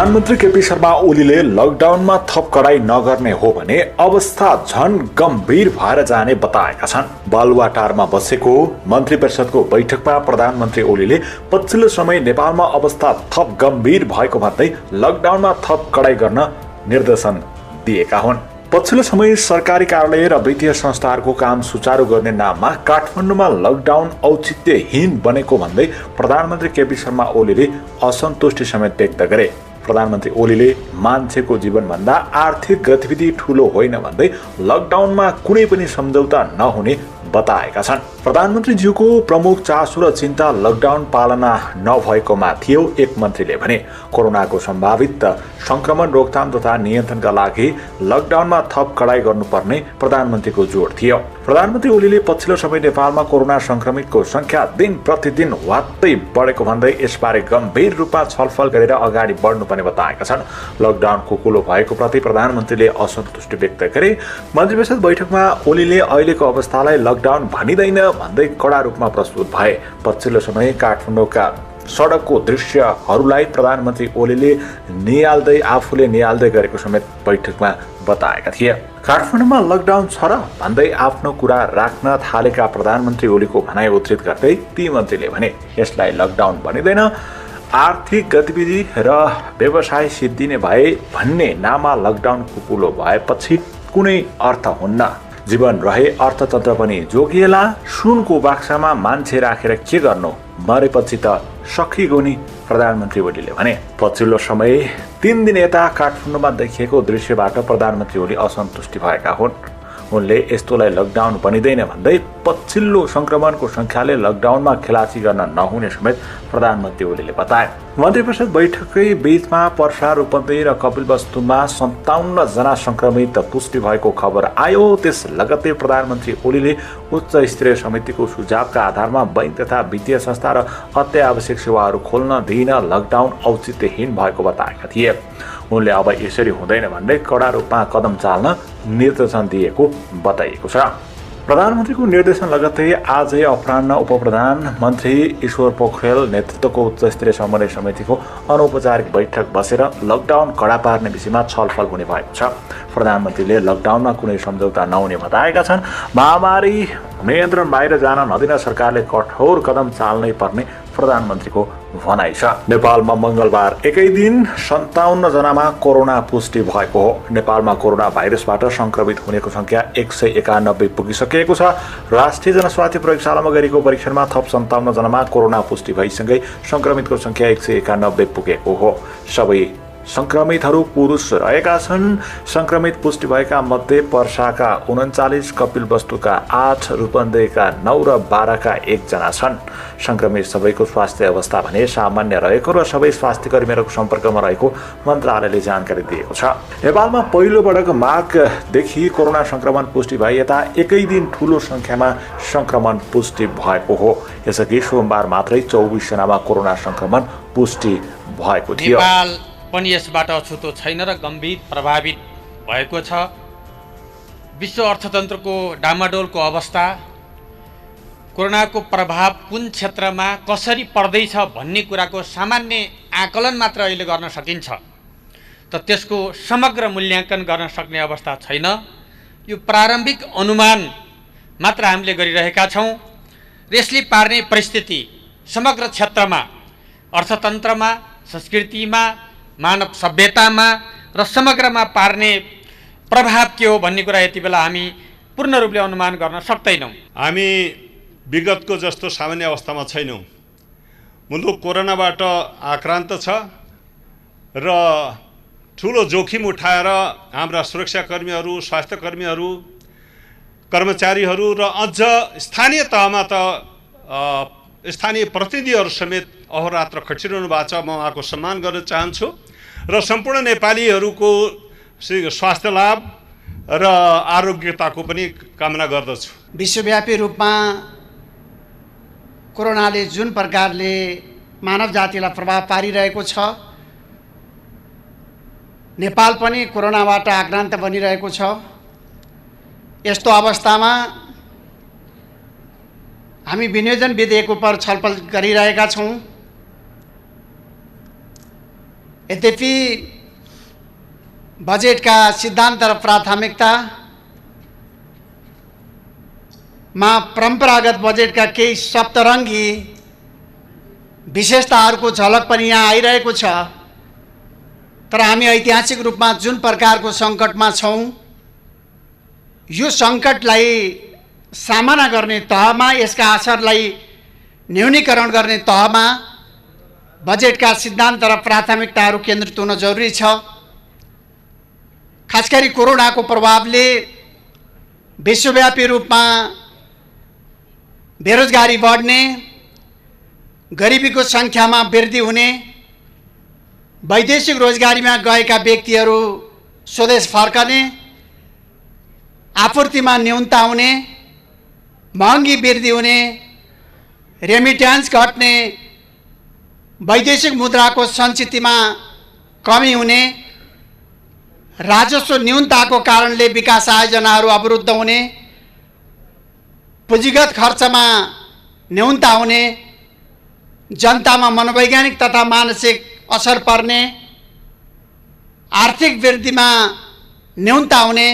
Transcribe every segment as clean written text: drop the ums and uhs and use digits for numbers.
प्रधानमन्त्री केपी शर्मा ओलीले लकडाउनमा थप कडाई नगर्ने हो भने अवस्था झन गम्भीर भएर जाने बताएका छन्। बालुवाटारमा बसेको मन्त्री परिषदको बैठकमा प्रधानमन्त्री ओलीले पछिल्लो समय नेपालमा अवस्था थप गम्भीर भएको भन्दै लकडाउनमा थप कडाई गर्न निर्देशन दिएका हुन्। पछिल्लो समय सरकारी कार्यालय र वित्तीय संस्थाहरूको काम सुचारू गर्ने नाममा काठमाडौँमा लकडाउन औचित्यहीन बनेको भन्दै प्रधानमन्त्री केपी शर्मा ओलीले असन्तुष्टि समेत व्यक्त गरे। प्रधानमन्त्री ओलीले मान्छेको जीवनभन्दा आर्थिक गतिविधि ठूलो होइन भन्दै लकडाउनमा कुनै पनि सम्झौता नहुने बताएका छन्। प्रधानमन्त्रीज्यूको प्रमुख चासो र चिन्ता लकडाउन पालना नभएकोमा थियो। एक मन्त्रीले भने कोरोनाको सम्भावित संक्रमण रोकथाम तथा नियन्त्रणका लागि लकडाउनमा थप कडाई गर्नुपर्ने प्रधानमन्त्रीको जोड थियो। प्रधानमन्त्री ओलीले पछिल्लो समय नेपालमा कोरोना संक्रमितको संख्या दिन प्रतिदिन वात्तै बढेको भन्दै यसबारे गम्भीर रूपमा छलफल गरेर अगाडि बढ्नुपर्ने बताएका छन्। लकडाउनको कुलो भएको प्रति प्रधानमन्त्रीले असन्तुष्टि व्यक्त गरे। मन्त्री परिषद बैठकमा ओलीले अहिलेको अवस्थालाई लकडाउन भनिँदैन भन्दै कडा रूपमा प्रस्तुत भए। पछिल्लो समय काठमाडौँका सडकको दृश्यहरूलाई प्रधानमन्त्री ओलीले आफूले निहाल्दै गरेको समेत बैठकमा बताएका थिए। काठमाडौँमा लकडाउन छ र भन्दै आफ्नो कुरा राख्न थालेका प्रधानमन्त्री ओलीको भनाइ उद्धृत गर्दै ती मन्त्रीले भने यसलाई लकडाउन भनिँदैन, आर्थिक गतिविधि र व्यवसाय सिद्धिने भए भन्ने नाममा लकडाउनको कुलो भएपछि कुनै अर्थ हुन्न। जीवन रहे अर्थतन्त्र पनि जोगिएला। सुनको बाक्सामा मान्छे राखेर के गर्नु, मरेपछि त सकिगयो नि, प्रधानमन्त्री ओलीले भने। पछिल्लो समय 3 दिन यता काठमाडौँमा देखिएको दृश्यबाट प्रधानमन्त्री ओली असन्तुष्टि भएका हुन्। उनले यस्तोलाई लकडाउन बनिँदैन भन्दै पछिल्लो संक्रमणको संख्याले लकडाउनमा खेलाची गर्न नहुने समेत प्रधानमन्त्री ओलीले बताए। मन्त्री परिषद बैठककै बीचमा पर्सा, रूपन्देही र कपिलवस्तुमा 57 जना संक्रमित पुष्टि भएको खबर आयो। त्यस लगत्तै प्रधानमन्त्री ओलीले उच्च स्तरीय समितिको सुझावका आधारमा बैंक तथा वित्तीय संस्था र अत्यावश्यक सेवाहरू खोल्न दिन लकडाउन औचित्यहीन भएको बताएका थिए। उनले अब यसरी हुँदैन भन्दै कडा रूपमा कदम चाल्न निर्देशन दिएको बताइएको छ। प्रधानमन्त्रीको निर्देशन लगत्तै आजै अपराह्न उपप्रधानमन्त्री ईश्वर पोखरेल नेतृत्वको उच्चस्तरीय समन्वय समितिको अनौपचारिक बैठक बसेर लकडाउन कडा पार्ने विषयमा छलफल हुने भएको छ। प्रधानमन्त्रीले लकडाउनमा कुनै सम्झौता नहुने बताएका छन्। महामारी नियन्त्रण बाहिर जान नदिन सरकारले कठोर कदम चाल्नै पर्ने प्रधानमन्त्रीको भनाइ छ। नेपालमा मंगलबार एकै दिन 57 जनामा कोरोना पुष्टि भएको हो। नेपालमा कोरोना भाइरसबाट संक्रमित हुनेको संख्या 191 पुगिसकेको छ। राष्ट्रिय जनस्वास्थ्य प्रयोगशालामा गरिएको परीक्षणमा थप 57 जनामा कोरोना पुष्टि भइसँगै संक्रमितको संख्या 191 पुगेको हो। सबै संक्रमितहरू पुरुष रहेका छन्। संक्रमित पुष्टि भएका मध्ये पर्साका 39, कपिलवस्तुका 8, रूपन्देहीका 9 र बाराका 1 जना छन्। संक्रमित सबैको स्वास्थ्य अवस्था भने सामान्य रहेको र सबै स्वास्थ्य कर्मीहरूको सम्पर्कमा रहेको मन्त्रालयले जानकारी दिएको छ। नेपालमा पहिलो पटक माघदेखि कोरोना संक्रमण पुष्टि भए यता एकै दिन ठूलो संख्यामा संक्रमण पुष्टि भएको हो। यसअघि सोमबार मात्रै 24 जनामा कोरोना संक्रमण पुष्टि भएको थियो। पनि यसबाट अछुतो छैन र गम्भीर प्रभावित भएको छ। विश्व अर्थतन्त्रको डामाडोलको अवस्था, कोरोनाको प्रभाव कुन क्षेत्रमा कसरी पर्दैछ भन्ने कुराको सामान्य आकलन मात्र अहिले गर्न सकिन्छ, त त्यसको समग्र मूल्याङ्कन गर्न सक्ने अवस्था छैन। यो प्रारम्भिक अनुमान मात्र हामीले गरिरहेका छौँ। यसले पार्ने परिस्थिति समग्र क्षेत्रमा, अर्थतन्त्रमा, संस्कृतिमा, मानव सभ्यतामा र समग्रमा पार्ने प्रभाव के हो भन्ने कुरा यति बेला हामी पूर्ण रूपले अनुमान गर्न सक्दैनौँ। हामी विगतको जस्तो सामान्य अवस्थामा छैनौँ। मुलुक कोरोनाबाट आक्रान्त छ र ठुलो जोखिम उठाएर हाम्रा सुरक्षाकर्मीहरू, स्वास्थ्यकर्मीहरू, कर्मचारीहरू र अझ स्थानीय तहमा त स्थानीय प्रतिनिधिहरू समेत अहोरात्र खटिरहनु भएको छ। म उहाँको सम्मान गर्न चाहन्छु र सम्पूर्ण नेपालीहरूको स्वास्थ्य लाभ र आरोग्यताको पनि कामना गर्दछु। विश्वव्यापी रूपमा कोरोनाले जुन प्रकारले मानव जातिलाई प्रभाव पारिरहेको छ, नेपाल पनि कोरोनाबाट आक्रान्त बनिरहेको छ। यस्तो अवस्थामा हामी विनियोजन विधेयक उपर छलफल गरिरहेका छौँ। यद्यपि बजेटका सिद्धान्त र प्राथमिकतामा परम्परागत बजेटका केही सप्तरङ्गी विशेषताहरूको झलक पनि यहाँ आइरहेको छ। तर हामी ऐतिहासिक रूपमा जुन प्रकारको सङ्कटमा छौँ, यो सङ्कटलाई सामना गर्ने तहमा, यसका असरलाई न्यूनीकरण गर्ने तहमा बजेटका सिद्धान्त र प्राथमिकताहरू केन्द्रित हुन जरुरी छ। खास गरी कोरोनाको प्रभावले विश्वव्यापी रूपमा बेरोजगारी बढ्ने, गरिबीको सङ्ख्यामा वृद्धि हुने, वैदेशिक रोजगारीमा गएका व्यक्तिहरू स्वदेश फर्कने, आपूर्तिमा न्यूनता हुने, महँगी वृद्धि हुने, रेमिट्यान्स घट्ने, वैदेशिक मुद्राको सञ्चितमा कमी हुने, राजस्व न्यूनताको कारणले विकास आयोजनाहरू अवरुद्ध हुने, पुँजीगत खर्चमा न्यूनता हुने, जनतामा मनोवैज्ञानिक तथा मानसिक असर पर्ने, आर्थिक वृद्धिमा न्यूनता हुने,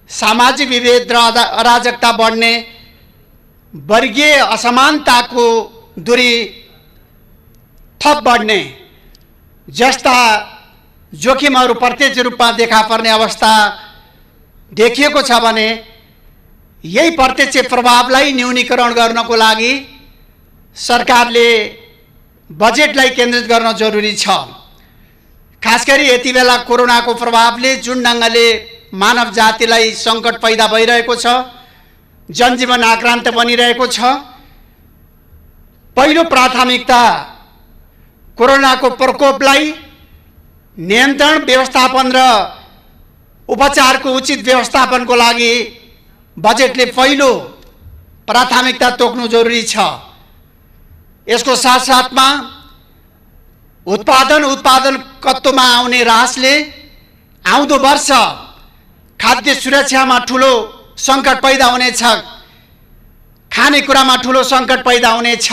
सामाजिक विभेद र अराजकता बढ्ने, वर्गीय असमानताको दूरी थप बढ्ने जस्ता जोखिमहरू प्रत्यक्ष रूपमा देखा पर्ने अवस्था देखिएको छ भने यही प्रत्यक्ष प्रभावलाई न्यूनीकरण गर्नको लागि सरकारले बजेटलाई केन्द्रित गर्न जरुरी छ। खास गरी यति बेला कोरोनाको प्रभावले जुन ढङ्गले मानव जातिलाई सङ्कट पैदा भइरहेको छ, जनजीवन आक्रान्त बनिरहेको छ, पहिलो प्राथमिकता कोरोनाको प्रकोपलाई नियन्त्रण, व्यवस्थापन र उपचारको उचित व्यवस्थापनको लागि बजेटले पहिलो प्राथमिकता तोक्नु जरुरी छ। यसको साथसाथमा उत्पादकत्वमा आउने ह्रासले आउँदो वर्ष खाद्य सुरक्षामा ठुलो सङ्कट पैदा हुनेछ, खानेकुरामा ठुलो सङ्कट पैदा हुनेछ।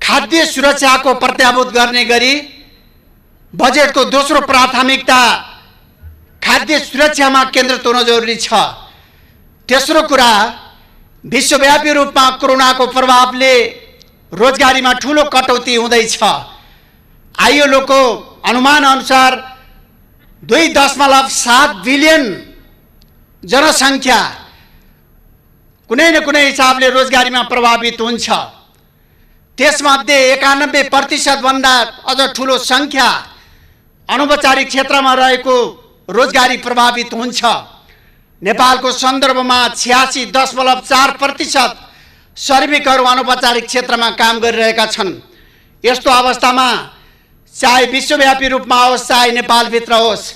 खाद्य सुरक्षाको प्रत्याभूत गर्ने गरी बजेटको दोस्रो प्राथमिकता खाद्य सुरक्षामा केन्द्रित हुन जरुरी छ। तेस्रो कुरा, विश्वव्यापी रूपमा कोरोनाको प्रभावले रोजगारीमा ठुलो कटौती हुँदैछ। आइएलओको अनुमान अनुसार 2.7 बिलियन जनसङ्ख्या कुनै न कुनै हिसाबले रोजगारीमा प्रभावित हुन्छ। त्यसमध्ये 91% भन्दा अझ ठुलो सङ्ख्या अनौपचारिक क्षेत्रमा रहेको रोजगारी प्रभावित हुन्छ। नेपालको सन्दर्भमा 86.4% श्रमिकहरू अनौपचारिक क्षेत्रमा काम गरिरहेका छन्। यस्तो अवस्थामा चाहे विश्वव्यापी रूपमा होस् चाहे नेपालभित्र होस्,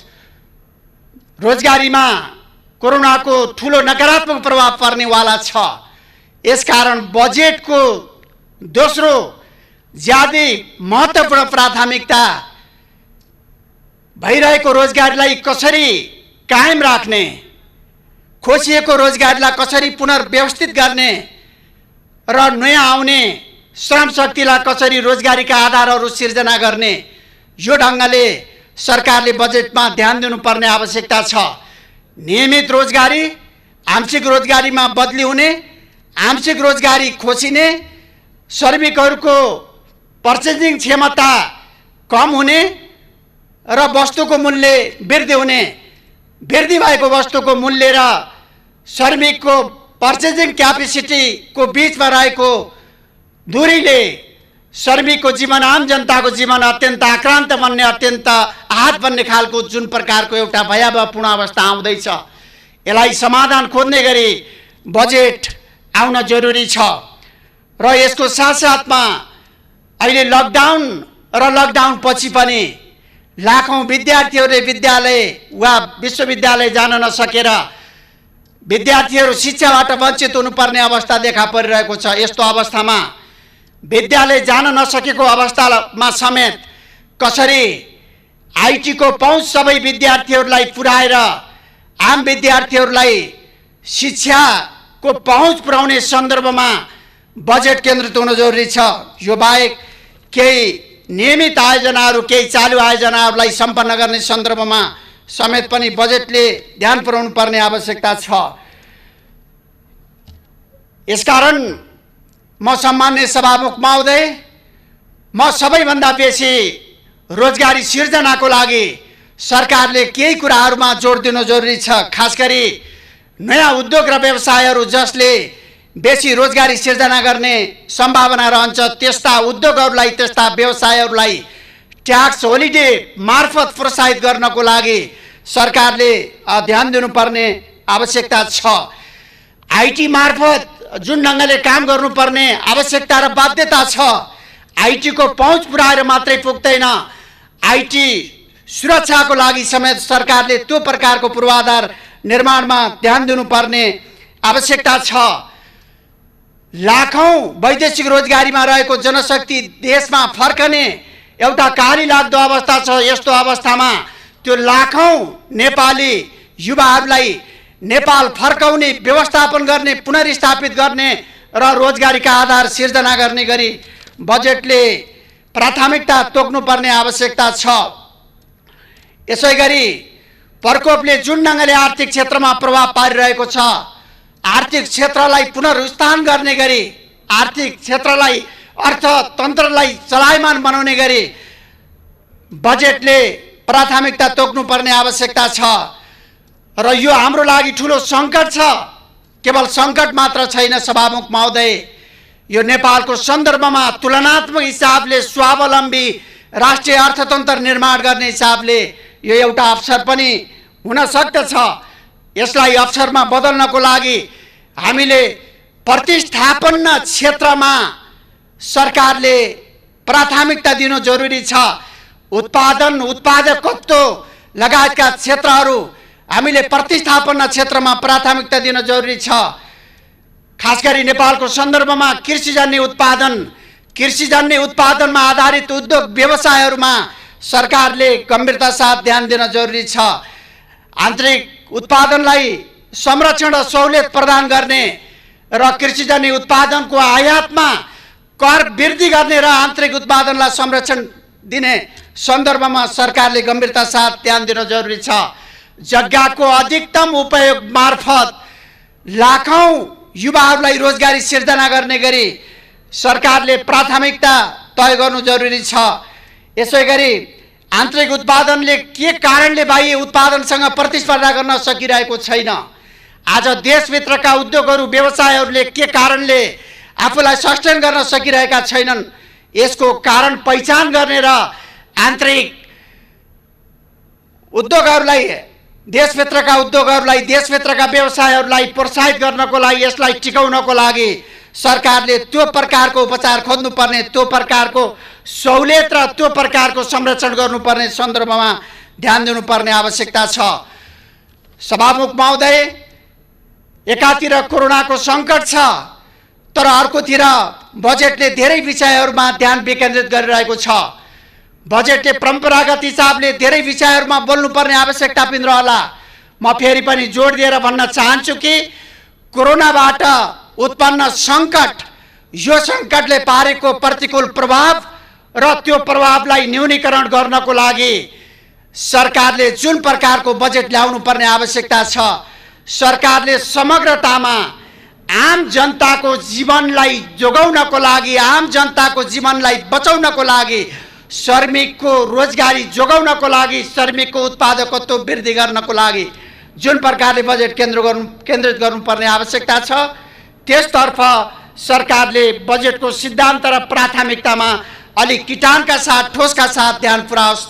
रोजगारीमा कोरोनाको ठुलो नकारात्मक प्रभाव पर्नेवाला छ। यसकारण बजेटको दोस्रो ज्यादै महत्त्वपूर्ण प्राथमिकता भइरहेको रोजगारीलाई कसरी कायम राख्ने, खोसिएको रोजगारीलाई कसरी पुनर्व्यवस्थित गर्ने र नयाँ आउने श्रम शक्तिलाई कसरी रोजगारीका आधारहरू सिर्जना गर्ने, यो ढङ्गले सरकारले बजेटमा ध्यान दिनुपर्ने आवश्यकता छ। नियमित रोजगारी, आंशिक रोजगारीमा बदली हुने, आंशिक रोजगारी खोसिने, श्रमिकहरूको पर्चेजिङ क्षमता कम हुने र वस्तुको मूल्य वृद्धि हुने, वृद्धि भएको वस्तुको मूल्य र श्रमिकको पर्चेजिङ क्यापेसिटीको बीचमा रहेको दूरीले श्रमिकको जीवन, आम जनताको जीवन अत्यन्त आक्रान्त बन्ने, अत्यन्त आहत बन्ने खालको जुन प्रकारको एउटा भयावहपूर्ण अवस्था आउँदैछ, यसलाई समाधान खोज्ने गरी बजेट आउन जरुरी छ। र यसको साथसाथमा अहिले लकडाउन र लकडाउन पछि पनि लाखौं विद्यार्थीहरूले विद्यालय वा विश्वविद्यालय जान नसकेर विद्यार्थीहरू शिक्षाबाट वञ्चित हुनुपर्ने अवस्था देखा परिरहेको छ। यस्तो अवस्थामा विद्यालय जान नसकेको अवस्थामा समेत कसरी आइटीको पहुँच सबै विद्यार्थीहरूलाई पुर्याएर आम विद्यार्थीहरूलाई शिक्षाको पहुँच पुर्याउने सन्दर्भमा बजेट केन्द्रित हुन जरुरी छ। यो बाहेक केही नियमित आयोजनाहरू केही चालु आयोजनाहरूलाई सम्पन्न गर्ने सन्दर्भमा समेत पनि बजेटले ध्यान पुर्याउनु पर्ने आवश्यकता छ। यसकारण म सम्मान्य सभामुख महोदय, म सबैभन्दा बेसी रोजगारी सिर्जनाको लागि सरकारले केही कुराहरूमा जोड दिनु जरुरी छ। खास गरी नयाँ उद्योग र व्यवसायहरू जसले बेसी रोजगारी सिर्जना गर्ने सम्भावना रहन्छ त्यस्ता उद्योगहरूलाई, त्यस्ता व्यवसायहरूलाई ट्याक्स होलिडे मार्फत प्रोत्साहित गर्नको लागि सरकारले ध्यान दिनुपर्ने आवश्यकता छ। आइटी मार्फत जुन ढङ्गले काम गर्नुपर्ने आवश्यकता र बाध्यता छ, आइटीको पहुँच पुर्याएर मात्रै पुग्दैन, आइटी सुरक्षाको लागि समेत सरकारले त्यो प्रकारको पूर्वाधार निर्माणमा ध्यान दिनुपर्ने आवश्यकता छ। लाखौं वैदेशिक रोजगारीमा रहेको जनशक्ति देशमा फर्कने एउटा काली लाग्दो अवस्था छ। यस्तो अवस्थामा त्यो लाखौं नेपाली युवाहरूलाई नेपाल फर्काउने, व्यवस्थापन गर्ने, पुनर्स्थापित गर्ने र रोजगारीका आधार सिर्जना गर्ने गरी बजेटले प्राथमिकता तोक्नुपर्ने आवश्यकता छ। यसैगरी प्रकोपले जुन ढङ्गले आर्थिक क्षेत्रमा प्रभाव पारिरहेको छ, आर्थिक क्षेत्रलाई पुनरुत्थान गर्ने गरी, आर्थिक क्षेत्रलाई, अर्थतन्त्रलाई चलायमान बनाउने गरी बजेटले प्राथमिकता तोक्नुपर्ने आवश्यकता छ। र यो हाम्रो लागि ठुलो सङ्कट छ। केवल सङ्कट मात्र छैन सभामुख महोदय, यो नेपालको सन्दर्भमा तुलनात्मक हिसाबले स्वावलम्बी राष्ट्रिय अर्थतन्त्र निर्माण गर्ने हिसाबले यो एउटा अवसर पनि हुन सक्दछ। यसलाई अवसरमा बदल्नको लागि हामीले प्रतिस्थापन क्षेत्रमा सरकारले प्राथमिकता दिनु जरुरी छ। उत्पादन, उत्पादकत्व लगायतका क्षेत्रहरू हामीले प्रतिस्थापन क्षेत्रमा प्राथमिकता दिन जरुरी छ। खास गरी नेपालको सन्दर्भमा कृषिजन्य उत्पादनमा आधारित उद्योग व्यवसायहरूमा सरकारले गम्भीरता साथ ध्यान दिन जरुरी छ। आन्तरिक उत्पादनलाई संरक्षण र सहुलियत प्रदान गर्ने र कृषिजन्य उत्पादनको आयातमा कर वृद्धि गर्ने र आन्तरिक उत्पादनलाई संरक्षण दिने सन्दर्भमा सरकारले गम्भीरता साथ ध्यान दिन जरुरी छ। जग्गाको अधिकतम उपयोग मार्फत लाखौं युवाहरूलाई रोजगारी सिर्जना गर्ने गरी सरकारले प्राथमिकता तय गर्नु जरुरी छ। यसैगरी आन्तरिक उत्पादनले के कारणले बाह्य उत्पादनसँग प्रतिस्पर्धा गर्न सकिरहेको छैन, आज देशभित्रका उद्योगहरू, व्यवसायहरूले के कारणले आफूलाई सस्टेन गर्न सकिरहेका छैनन्, यसको कारण पहिचान गर्ने र आन्तरिक उद्योगहरूलाई, देशभित्रका उद्योगहरूलाई, देशभित्रका व्यवसायहरूलाई प्रोत्साहित गर्नको लागि, यसलाई टिकाउनको लागि सरकारले त्यो प्रकारको उपचार खोज्नुपर्ने, त्यो प्रकारको सहुलियत र त्यो प्रकारको संरक्षण गर्नुपर्ने सन्दर्भमा ध्यान दिनुपर्ने आवश्यकता छ। सभामुख महोदय, एकातिर कोरोनाको सङ्कट छ, तर अर्कोतिर बजेटले धेरै विषयहरूमा ध्यान विकेन्द्रित गरिरहेको छ। बजेटले परम्परागत हिसाबले धेरै विषयहरूमा बोल्नुपर्ने आवश्यकता पनि रहला। म फेरि पनि जोड दिएर भन्न चाहन्छु कि कोरोनाबाट उत्पन्न सङ्कट, यो सङ्कटले पारेको प्रतिकूल प्रभाव र त्यो प्रभावलाई न्यूनीकरण गर्नको लागि सरकारले जुन प्रकारको बजेट ल्याउनु पर्ने आवश्यकता छ, सरकारले समग्रतामा आम जनताको जीवनलाई जोगाउनको लागि, आम जनताको जीवनलाई बचाउनको लागि, श्रमिकको रोजगारी जोगाउनको लागि, श्रमिकको उत्पादकत्व वृद्धि गर्नको लागि जुन प्रकारले बजेट केन्द्रित गर्नुपर्ने आवश्यकता छ, त्यसतर्फ सरकारले बजेटको सिद्धान्त र प्राथमिकतामा अलिक किटानका साथ, ठोसका साथ ध्यान पुर्याओस्।